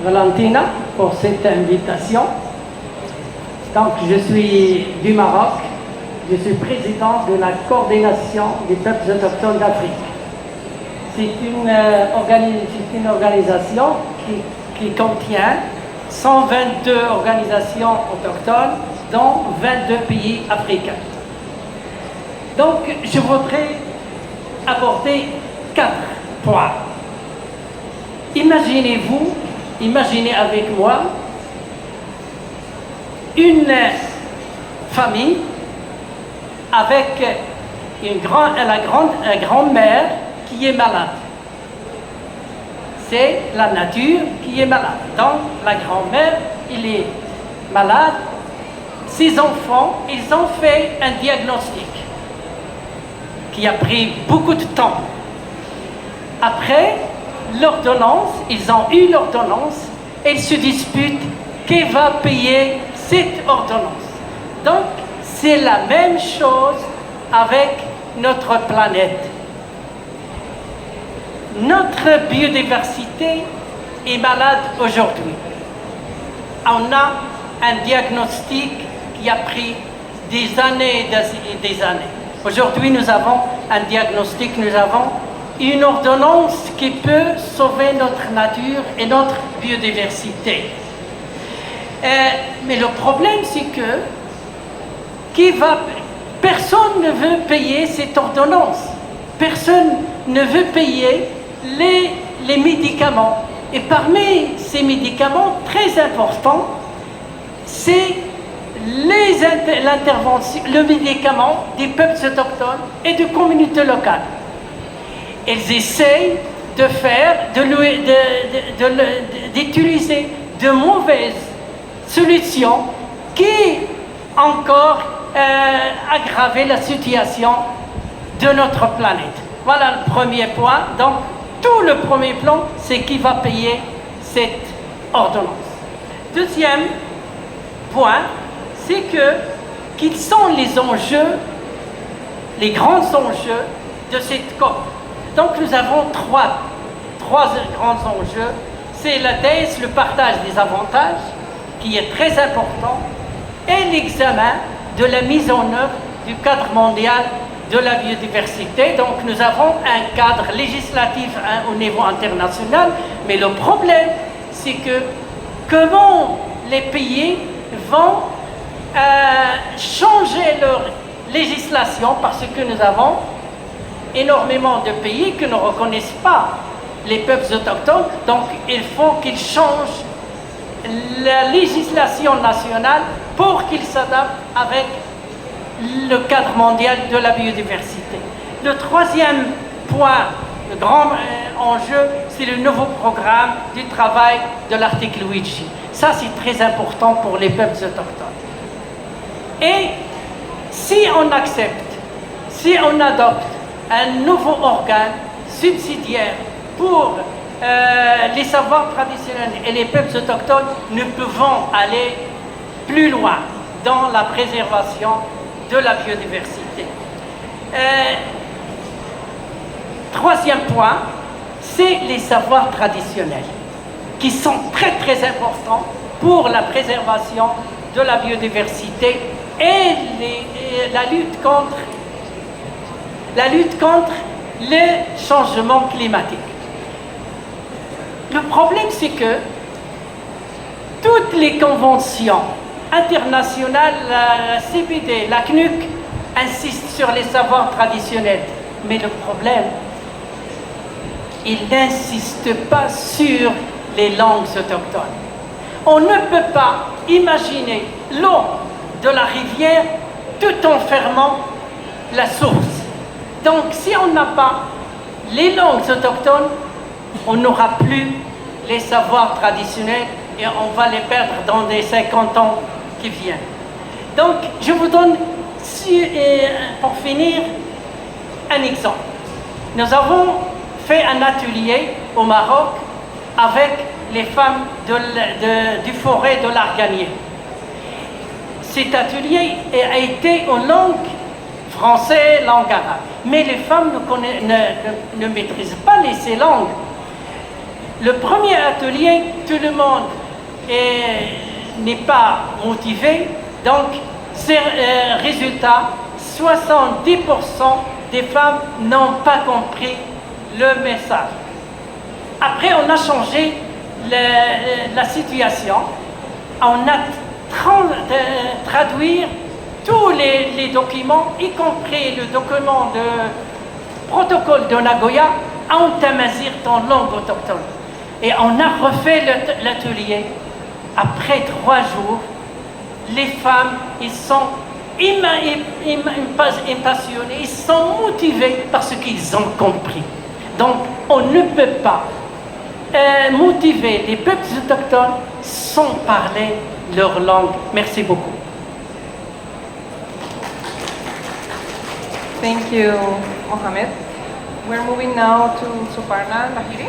Valentina pour cette invitation. Donc, je suis du Maroc. Je suis président de la coordination des peuples autochtones d'Afrique. C'est une organisation qui contient 122 organisations autochtones dans 22 pays africains. Donc, je voudrais aborder 4 points. Imaginez avec moi une famille avec une grand-mère qui est malade. C'est la nature qui est malade. Donc, la grand-mère, elle est malade. Ses enfants, ils ont fait un diagnostic qui a pris beaucoup de temps. Après l'ordonnance, ils ont eu l'ordonnance et ils se disputent qui va payer cette ordonnance. Donc, c'est la même chose avec notre planète. Notre biodiversité est malade aujourd'hui. On a un diagnostic qui a pris des années et des années. Aujourd'hui, nous avons un diagnostic, nous avons une ordonnance qui peut sauver notre nature et notre biodiversité. Mais le problème, c'est que personne ne veut payer cette ordonnance. Personne ne veut payer les médicaments. Et parmi ces médicaments très importants, c'est l'intervention, le médicament des peuples autochtones et des communautés locales. Ils essayent d'utiliser de mauvaises solutions qui encore aggraver la situation de notre planète. Voilà le premier point. Donc, tout le premier plan, c'est qui va payer cette ordonnance. Deuxième point, c'est quels sont les enjeux, les grands enjeux de cette COP. Donc, nous avons trois grands enjeux. C'est la DES, le partage des avantages, qui est très important, et l'examen de la mise en œuvre du cadre mondial de la biodiversité. Donc nous avons un cadre législatif au niveau international, mais le problème, c'est que comment les pays vont changer leur législation, parce que nous avons énormément de pays qui ne reconnaissent pas les peuples autochtones, donc il faut qu'ils changent la législation nationale pour qu'ils s'adaptent avec le cadre mondial de la biodiversité. Le troisième point, le grand enjeu, c'est le nouveau programme du travail de l'article 8J. Ça, c'est très important pour les peuples autochtones. Et si on accepte, si on adopte un nouveau organe subsidiaire pour les savoirs traditionnels et les peuples autochtones, nous pouvons aller plus loin dans la préservation de la biodiversité. Troisième point, c'est les savoirs traditionnels qui sont très très importants pour la préservation de la biodiversité et la lutte contre les changements climatiques. Le problème, c'est que toutes les conventions internationales, la CPD, la CNUC, insistent sur les savoirs traditionnels. Mais le problème, ils n'insistent pas sur les langues autochtones. On ne peut pas imaginer l'eau de la rivière tout en fermant la source. Donc, si on n'a pas les langues autochtones, on n'aura plus les savoirs traditionnels et on va les perdre dans les 50 ans qui viennent. Donc, je vous donne, pour finir, un exemple. Nous avons fait un atelier au Maroc avec les femmes du forêt de l'Arganier. Cet atelier a été en langue française, langue arabe. Mais les femmes ne maîtrisent pas ces langues. Le premier atelier, tout le monde n'est pas motivé, donc résultat, 70% des femmes n'ont pas compris le message. Après, on a changé la situation. On a traduit tous les documents, y compris le document de protocole de Nagoya, en tamazigh, en langue autochtone. Et on a refait l'atelier. Après 3 jours, les femmes, ils sont passionnés, ils sont motivés parce qu'ils ont compris. Donc, on ne peut pas motiver les peuples autochtones sans parler leur langue. Merci beaucoup. Thank you, Mohamed. We're moving now to Suparna Lahiri.